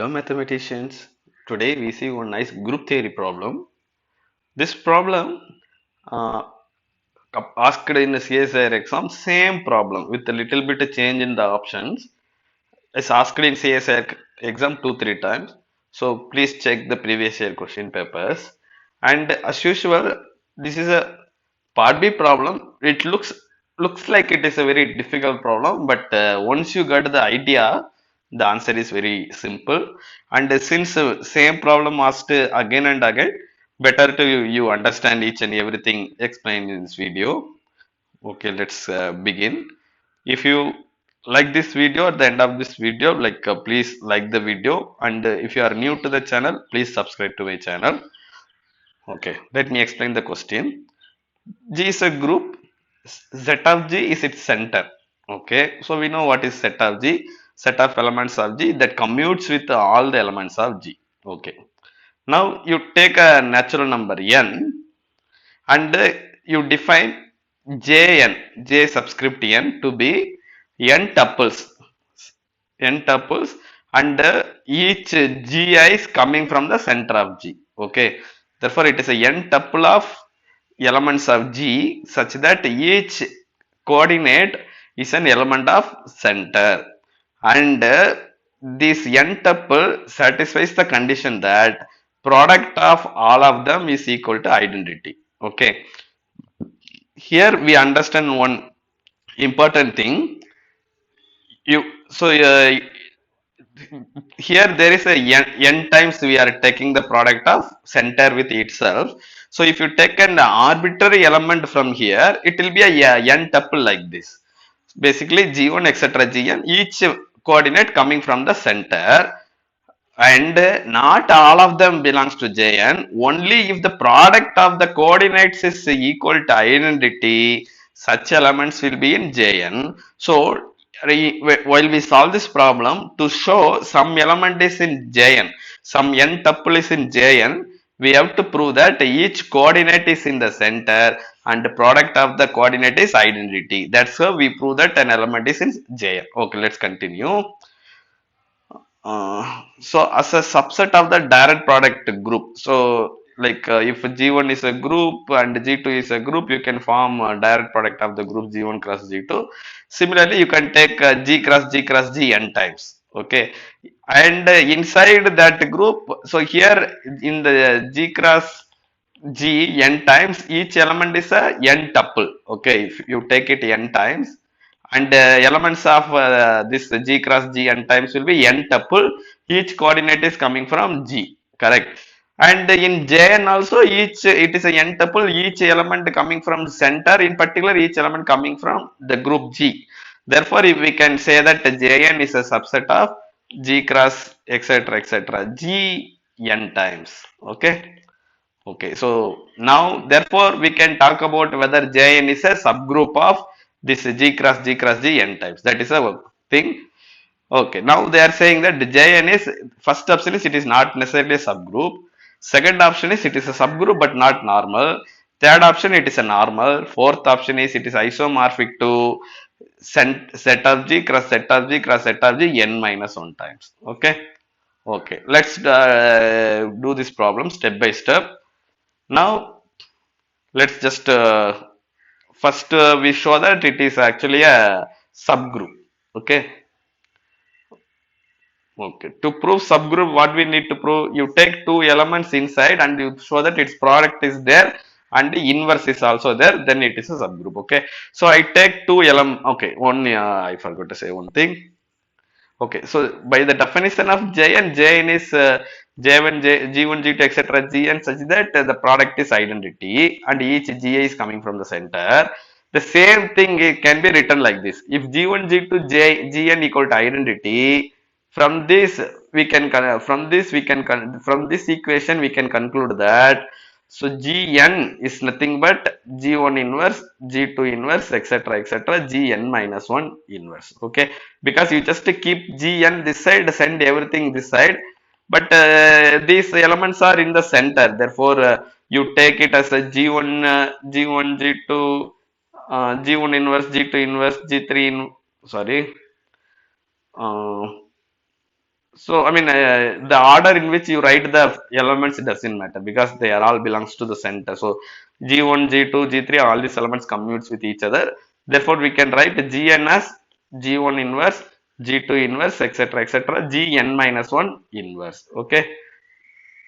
Hello mathematicians. Today we see one nice group theory problem. This problem uh, asked in a CSIR exam, same problem with a little bit of change in the options. It's asked in CSIR exam 2-3 times. So please check the previous year question papers. And as usual, this is a part B problem. It looks like it is a very difficult problem, but once you get the idea, the answer is very simple. And since same problem asked again and again, better to you understand each and everything explained in this video. Okay, let's begin. If you like this video at the end of this video, please like the video, and if you are new to the channel, please subscribe to my channel. Okay, let me explain the question. G is a group. Set of G is its center. Okay, so we know what is set of G. Set of elements of G that commutes with all the elements of G. Okay. Now you take a natural number n and you define J subscript n to be n tuples. N tuples and each Gi is coming from the center of G. Okay. Therefore, it is a n tuple of elements of G such that each coordinate is an element of center. And this n tuple satisfies the condition that product of all of them is equal to identity. Okay. Here we understand one important thing. You so here there is a n times we are taking the product of center with itself. So if you take an arbitrary element from here, it will be a n tuple like this. Basically g1 etc. gn, each coordinate coming from the center, and not all of them belongs to Jn. Only if the product of the coordinates is equal to identity, such elements will be in Jn. So while we solve this problem, to show some element is in Jn, some n tuple is in Jn, we have to prove that each coordinate is in the center and the product of the coordinate is identity. That's how we prove that an element is in Jn. Okay, let's continue. So as a subset of the direct product group, so if G1 is a group and G2 is a group, you can form a direct product of the group G1 cross G2. Similarly, you can take G cross G cross G n times. Okay, and inside that group, so here in the G cross G n times, each element is a n tuple. Okay, if you take it n times, and elements of this G cross G n times will be n tuple. Each coordinate is coming from G, correct? And in Jn also, each it is a n tuple, each element coming from center, in particular each element coming from the group G. Therefore, if we can say that Jn is a subset of G cross etc etc G n times. Okay. Okay, so now therefore we can talk about whether Jn is a subgroup of this G cross G n types. That is a thing. Okay, now they are saying that Jn is, first option is it is not necessarily a subgroup. Second option is it is a subgroup but not normal. Third option it is a normal. Fourth option is it is isomorphic to set of G cross set of G cross set of G n minus 1 times. Okay. Okay, let's do this problem step by step. Now let's just first we show that it is actually a subgroup. Okay. Okay, to prove subgroup, what we need to prove, you take two elements inside and you show that its product is there and the inverse is also there, then it is a subgroup. Okay, so I take two element. Okay, one I forgot to say one thing. Okay, so by the definition of Jn is J1, G1, G2, etc. Gn such that the product is identity and each Gi is coming from the center. The same thing can be written like this. If G1, G2, Gn equal to identity, from this we can from this equation we can conclude that so Gn is nothing but G1 inverse, G2 inverse, etc. etc. Gn minus 1 inverse. Okay, because you just keep Gn this side, send everything this side, but these elements are in the center. Therefore, you take it as a G1, G1, G2, G1 inverse, G2 inverse, G3 in, sorry. Uh, So I mean, the order in which you write the elements doesn't matter because they are all belongs to the center. So G1, G2, G3, all these elements commutes with each other. Therefore, we can write Gn as G1 inverse, G2 inverse, etc., etc., Gn minus 1 inverse. Okay.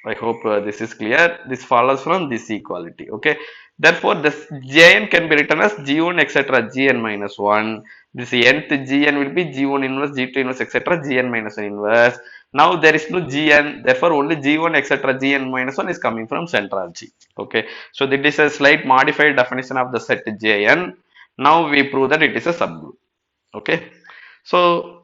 I hope this is clear. This follows from this equality. Okay. Therefore, this Jn can be written as G1 etc. Gn minus 1. This nth Gn will be G1 inverse, G2 inverse etc. Gn minus 1 inverse. Now there is no Gn. Therefore, only G1 etc. Gn minus 1 is coming from central G. Okay. So, this is a slight modified definition of the set Jn. Now we prove that it is a subgroup. Okay. So,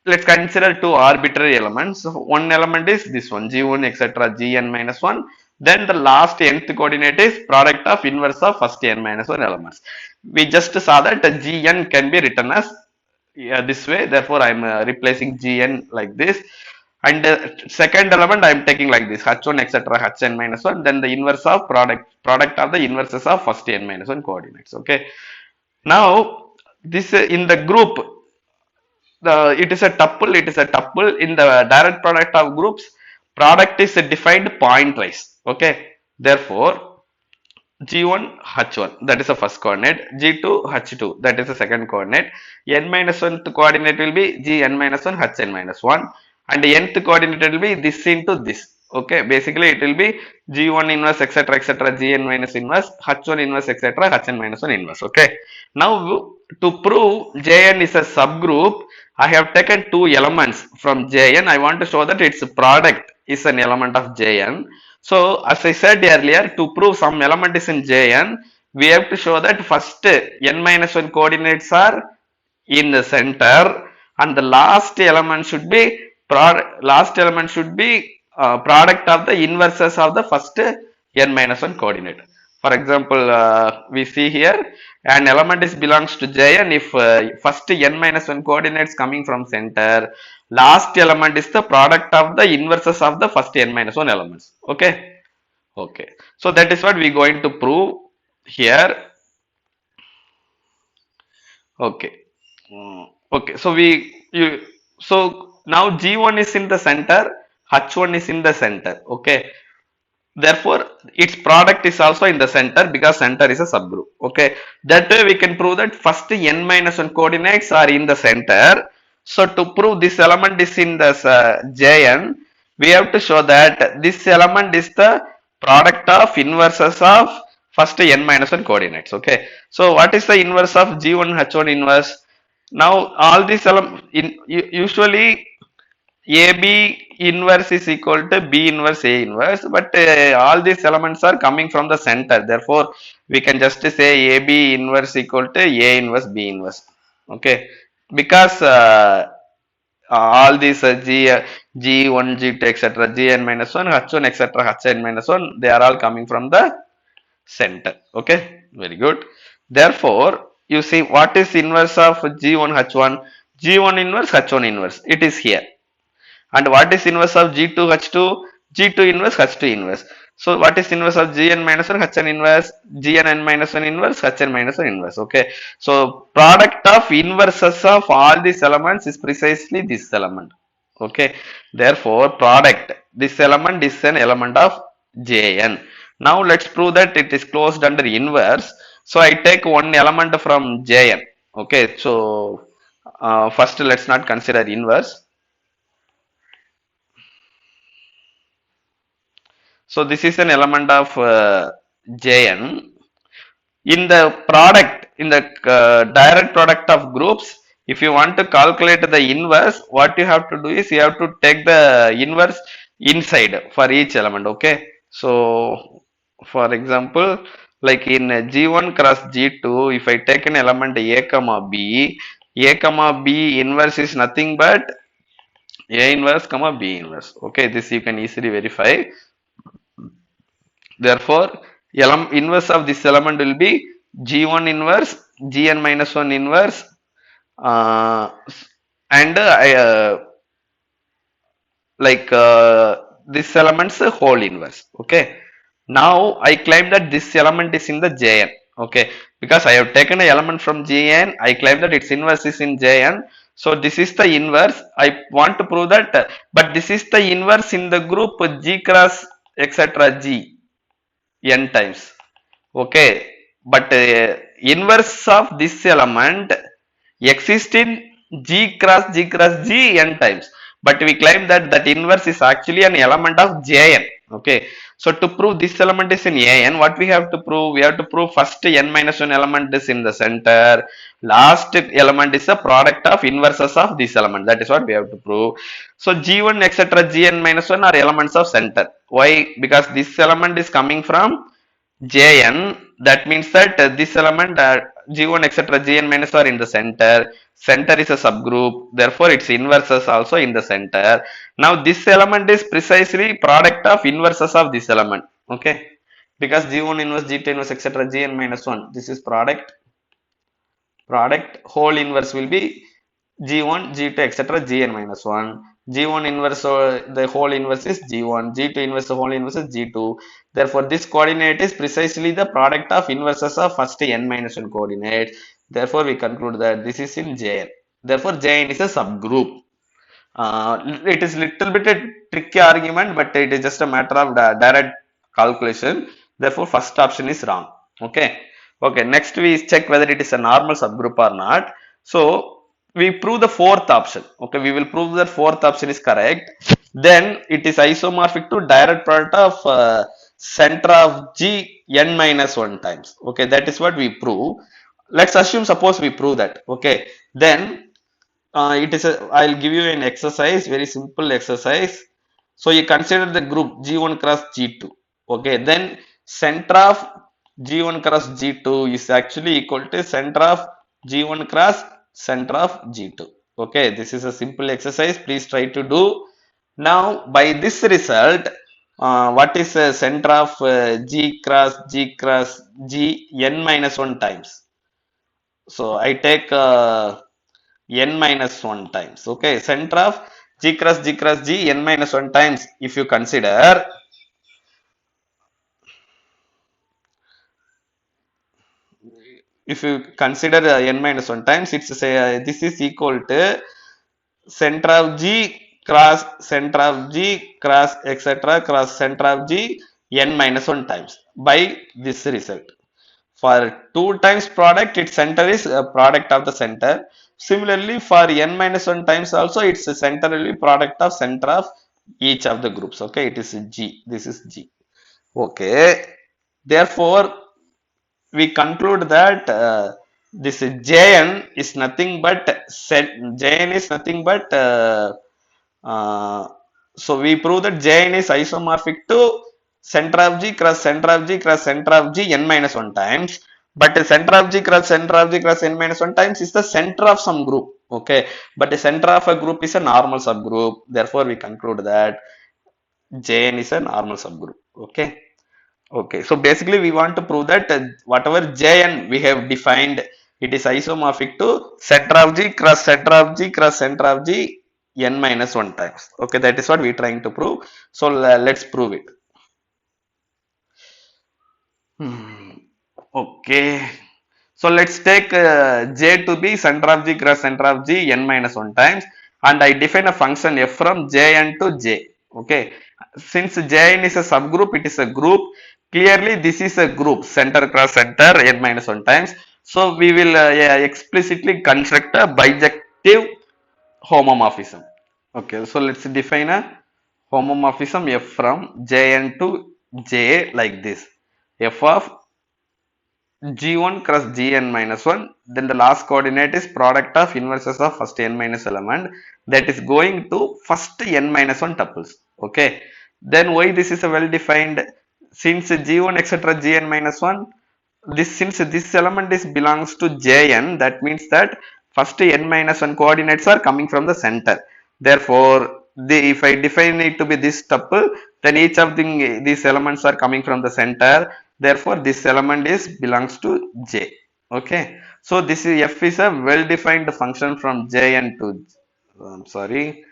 let's consider two arbitrary elements. One element is this one, G1 etc. Gn minus 1. Then the last nth coordinate is product of inverse of first n minus 1 elements. We just saw that Gn can be written as this way. Therefore, I am replacing Gn like this. And second element I am taking like this, h1 etc. hn minus 1. Then the inverse of product of the inverses of first n minus 1 coordinates. Okay. Now, this in the group, it is a tuple in the direct product of groups. Product is defined pointwise. Okay, therefore G1 H1, that is the first coordinate, G2 H2, that is the second coordinate, n minus 1 coordinate will be Gn minus 1 Hn minus 1, and the nth coordinate will be this into this. Okay, basically it will be G1 inverse etc etc Gn minus inverse H1 inverse etc Hn minus 1 inverse. Okay, now to prove Jn is a subgroup, I have taken two elements from Jn. I want to show that its product is an element of Jn. So, as I said earlier, to prove some element is in Jn, we have to show that first n minus 1 coordinates are in the center, and the last element should be product of the inverses of the first n minus 1 coordinate. For example, we see here an element is belongs to Jn if first n minus 1 coordinates coming from center, last element is the product of the inverses of the first n minus 1 elements. Okay. Okay. So that is what we are going to prove here. Okay. Okay. So so now G1 is in the center, H1 is in the center. Okay. Therefore, its product is also in the center because center is a subgroup. Okay. That way we can prove that first n minus 1 coordinates are in the center. So to prove this element is in the Jn, we have to show that this element is the product of inverses of first n minus 1 coordinates. Okay. So what is the inverse of G1 H1 inverse? Now all these usually AB inverse is equal to B inverse A inverse, but all these elements are coming from the center. Therefore, we can just say AB inverse equal to A inverse B inverse. Okay, because all these G1, G2, etc., Gn minus 1, H1, etc., Hn minus 1, they are all coming from the center. Okay, very good. Therefore, you see what is inverse of G1, H1? G1 inverse, H1 inverse. It is here. And what is inverse of G2 H2? G2 inverse H2 inverse. So what is inverse of Gn minus 1 Hn inverse? Gn minus 1 inverse Hn minus 1 inverse. Okay. So product of inverses of all these elements is precisely this element. Okay. Therefore product, this element is an element of Jn. Now let's prove that it is closed under inverse. So I take one element from Jn. Okay. So first let's not consider inverse. So this is an element of Jn. In the product, in the direct product of groups, if you want to calculate the inverse, what you have to do is you have to take the inverse inside for each element. Okay. So for example, like in G1 cross G2, if I take an element A comma B, A comma B inverse is nothing but A inverse comma B inverse. Okay. This you can easily verify. Therefore, inverse of this element will be G1 inverse, Gn minus 1 inverse, uh, and like this element's whole inverse. Okay. Now I claim that this element is in the Jn. Okay, because I have taken an element from Gn, I claim that its inverse is in Jn. So this is the inverse. I want to prove that, but this is the inverse in the group G cross etc. G n times. Okay, but inverse of this element exists in G cross G n times. But we claim that that inverse is actually an element of Jn. Okay, so to prove this element is in An, what we have to prove? We have to prove first n minus 1 element is in the center, last element is the product of inverses of this element. That is what we have to prove. So G1 etc. Gn minus 1 are elements of center. Why? Because this element is coming from Jn, that means that this element G1 etc. Gn minus are in the center. Center is a subgroup, therefore its inverses also in the center. Now this element is precisely product of inverses of this element. Okay, because G1 inverse, G2 inverse etc. Gn minus 1. This is product whole inverse will be G1, G2, etc. Gn minus 1. G1 inverse, the whole inverse is G1. G2 inverse, the whole inverse is G2. Therefore, this coordinate is precisely the product of inverses of first n minus 1 coordinate. Therefore, we conclude that this is in Jn. Therefore, Jn is a subgroup. It is little bit a tricky argument, but it is just a matter of direct calculation. Therefore, first option is wrong. Okay. Okay. Next, we check whether it is a normal subgroup or not. So we prove the fourth option. Okay, we will prove that fourth option is correct. Then it is isomorphic to direct product of center of G n minus 1 times. Okay, that is what we prove. Let's assume, suppose we prove that. Okay, then it is a, I'll give you an exercise, very simple exercise. So you consider the group G1 cross G2. Okay, then center of G1 cross G2 is actually equal to center of G1 cross center of G2. Okay, this is a simple exercise. Please try to do. Now, by this result, what is the center of G cross G n minus 1 times? So I take n minus 1 times. Okay, center of G cross G n minus 1 times. If you consider n minus 1 times, it's say this is equal to center of G cross center of G cross etc. cross center of G n minus 1 times by this result. For 2 times product, its center is a product of the center. Similarly, for n minus 1 times also, it's a center will be product of center of each of the groups. Okay, it is G. This is G. Okay. Therefore, we conclude that this Jn is nothing but Jn is nothing but uh, so we prove that Jn is isomorphic to center of G cross center of G cross center of G n minus 1 times. But the center of G cross center of G cross n minus 1 times is the center of some group. Okay. But the center of a group is a normal subgroup. Therefore, we conclude that Jn is a normal subgroup. Okay. Okay. So basically, we want to prove that whatever Jn we have defined, it is isomorphic to center of G cross center of G cross center of G n minus 1 times. Okay, that is what we are trying to prove. So let's prove it. Okay. So let's take J to be center of G cross center of G n minus 1 times, and I define a function f from Jn to J. Okay. Since Jn is a subgroup, it is a group. Clearly, this is a group center cross center n minus 1 times. So we will yeah, explicitly construct a bijective homomorphism. Okay, so let's define a homomorphism f from Jn to J like this. F of G1 cross Gn minus 1, then the last coordinate is product of inverses of first n minus element, that is going to first n minus 1 tuples. Okay, then why this is a well defined, since G1 etc. Gn minus 1, this since this element is belongs to Jn, that means that first n minus 1 coordinates are coming from the center. Therefore, if I define it to be this tuple, then each of these elements are coming from the center. Therefore, this element is belongs to J. Okay. So this is f is a well defined function from Jn to sorry,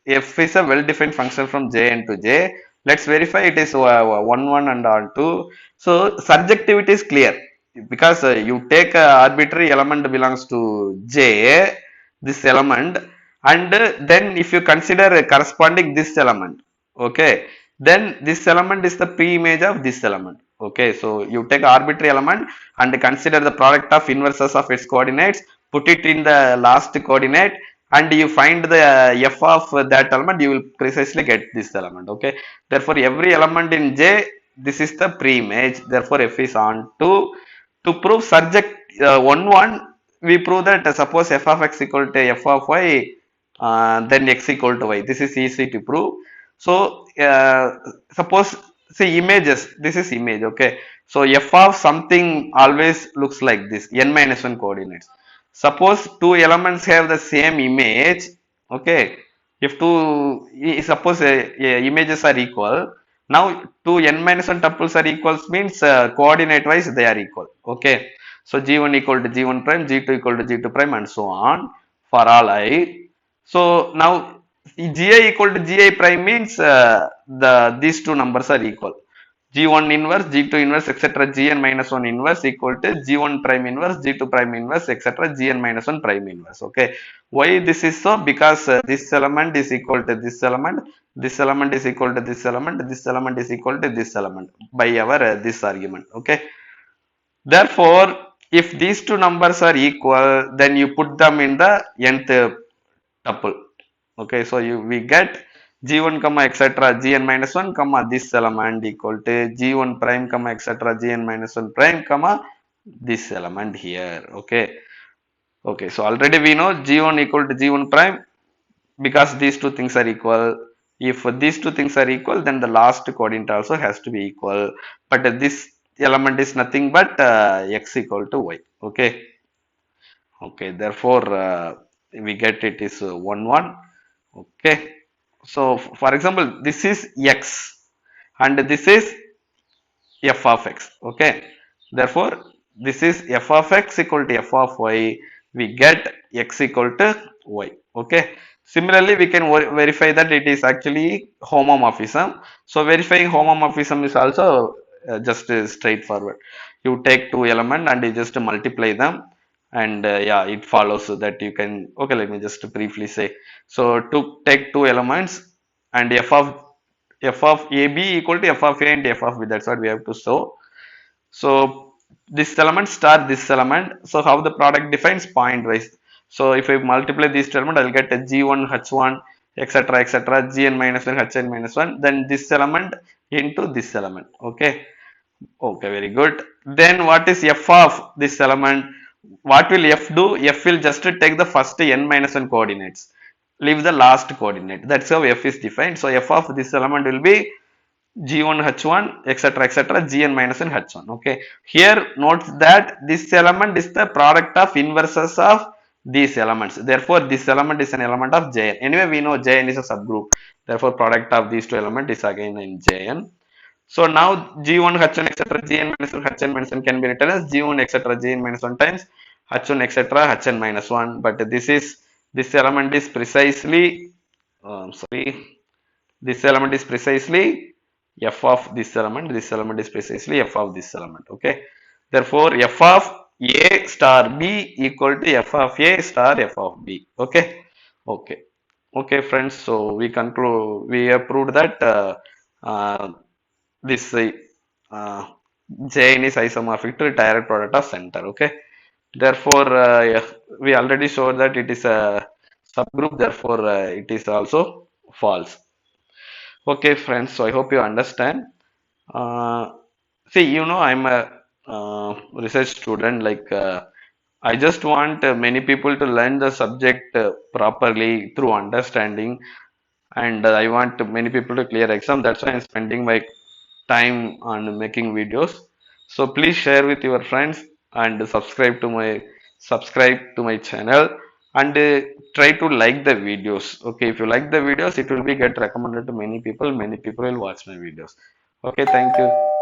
f is a well defined function from Jn to J. Let's verify it is 1 1 and all 2. So surjectivity is clear. because you take a arbitrary element belongs to J, this element, and then if you consider a corresponding this element, okay, then this element is the pre-image of this element. Okay, so you take arbitrary element and consider the product of inverses of its coordinates, put it in the last coordinate, and you find the f of that element, you will precisely get this element. Okay, therefore every element in J, this is the pre-image, therefore f is on to prove subject 1 1, we prove that suppose f of x equal to f of y, then x equal to y, this is easy to prove. So suppose, see images, this is image. Okay, so f of something always looks like this, n minus 1 coordinates. Suppose two elements have the same image. Okay, if two, suppose images are equal, now two n minus 1 tuples are equals means coordinate wise they are equal. Okay, so g1 equal to g1 prime, g2 equal to g2 prime, and so on for all I. So now gi equal to gi prime means the these two numbers are equal. G1 inverse, G2 inverse, etc. Gn minus 1 inverse equal to G1 prime inverse, G2 prime inverse, etc. Gn minus 1 prime inverse. Okay. Why this is so? Because this element is equal to this element is equal to this element, this element is equal to this element by our this argument. Okay. Therefore, if these two numbers are equal, then you put them in the nth tuple. Okay, so we get g1 comma etc gn minus 1 comma this element equal to g1 prime comma etc gn minus 1 prime comma this element here. Okay, okay, so already we know g1 equal to g1 prime because these two things are equal. If these two things are equal, then the last coordinate also has to be equal. But this element is nothing but x equal to y. Okay, okay, therefore we get it is 1 1. Okay, so for example, this is x and this is f of x. Okay, therefore this is f of x equal to f of y, we get x equal to y. Okay, similarly we can verify that it is actually homomorphism. So verifying homomorphism is also just straightforward. You take two element and you just multiply them, and yeah, it follows that you can. Okay, let me just briefly say. So to take two elements and f of ab equal to f of a and f of b, that's what we have to show. So this element star this element, so how the product defines point wise. So if I multiply these two element, I'll get a g1 h1 etc etc gn minus 1 hn minus 1, then this element into this element. Okay, okay, very good. Then what is f of this element? What will f do? F will just take the first n minus 1 coordinates, leave the last coordinate. That's how f is defined. So f of this element will be g1 h1 etc etc gn minus 1 h1. Okay, here note that this element is the product of inverses of these elements, therefore this element is an element of Jn. Anyway, we know Jn is a subgroup, therefore product of these two elements is again in Jn. So now g1 h1 etc gn minus 1 hn minus 1 can be written as g1 etc gn minus 1 times h1 etc hn minus 1, but this element is precisely sorry, this element is precisely f of this element is precisely f of this element. Okay, therefore f of a star b equal to f of a star f of b. Okay, okay, okay friends, so we conclude, we have proved that uh, this uh, Jn is isomorphic to direct product of center. Okay, therefore yeah, we already showed that it is a subgroup, therefore it is also false. Okay, friends, so I hope you understand. Uh, See, I'm a research student. Like, I just want many people to learn the subject properly through understanding, and I want many people to clear exam. That's why I'm spending my time on making videos. So please share with your friends and subscribe to my channel, and try to like the videos. Okay, if you like the videos, it will be get recommended to many people. Many people will watch my videos. Okay, thank you.